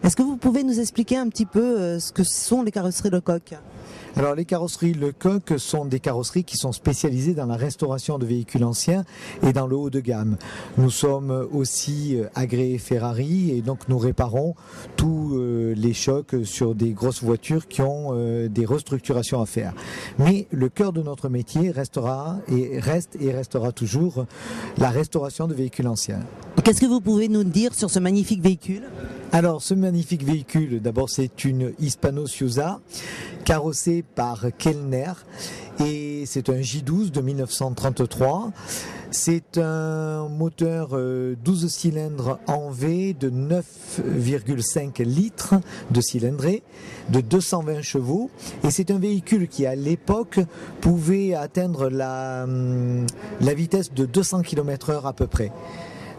Est-ce que vous pouvez nous expliquer un petit peu ce que sont les carrosseries Lecoq ? Alors les carrosseries Lecoq sont des carrosseries qui sont spécialisées dans la restauration de véhicules anciens et dans le haut de gamme. Nous sommes aussi agréés Ferrari et donc nous réparons tous les chocs sur des grosses voitures qui ont des restructurations à faire. Mais le cœur de notre métier restera et restera toujours la restauration de véhicules anciens. Qu'est-ce que vous pouvez nous dire sur ce magnifique véhicule ? Alors, ce magnifique véhicule, d'abord, c'est une Hispano Ciusa carrossée par Kellner et c'est un J12 de 1933. C'est un moteur 12 cylindres en V de 9,5 litres de cylindrée, de 220 chevaux. Et c'est un véhicule qui, à l'époque, pouvait atteindre la vitesse de 200 km/h à peu près.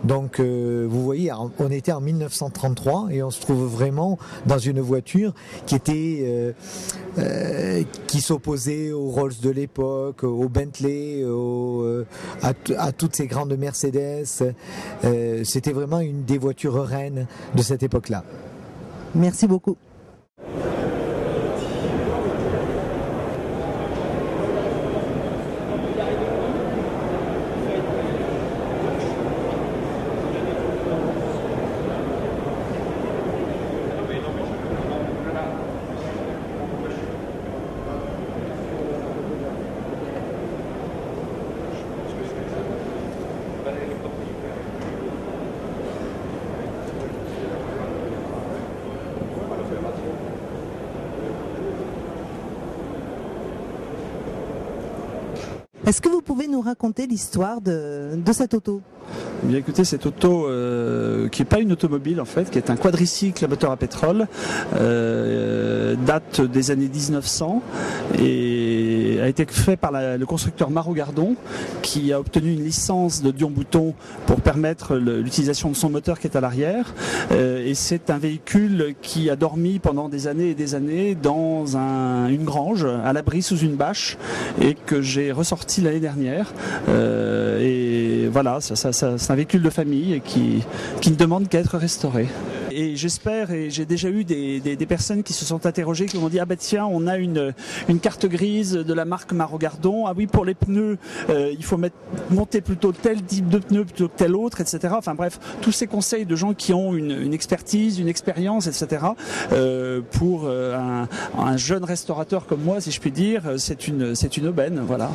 Donc vous voyez, on était en 1933 et on se trouve vraiment dans une voiture qui s'opposait aux Rolls de l'époque, aux Bentley, à toutes ces grandes Mercedes. C'était vraiment une des voitures reines de cette époque-là. Merci beaucoup. Est-ce que vous pouvez nous raconter l'histoire de cette auto ? Bien écoutez, cette auto qui n'est pas une automobile en fait, qui est un quadricycle à moteur à pétrole, date des années 1900 et a été fait par le constructeur Marot-Gardon qui a obtenu une licence de Dion-Bouton pour permettre l'utilisation de son moteur qui est à l'arrière. Et c'est un véhicule qui a dormi pendant des années et des années dans une grange, à l'abri sous une bâche et que j'ai ressorti l'année dernière. Et voilà, c'est un véhicule de famille qui ne demande qu'à être restauré. Et j'espère, et j'ai déjà eu des personnes qui se sont interrogées, qui m'ont dit « Ah bah tiens, on a une carte grise de la marque Marot-Gardon. Ah oui, pour les pneus, il faut monter plutôt tel type de pneu plutôt que tel autre, etc. » Enfin bref, tous ces conseils de gens qui ont une expertise, une expérience, etc. Pour un jeune restaurateur comme moi, si je puis dire, c'est une aubaine, voilà.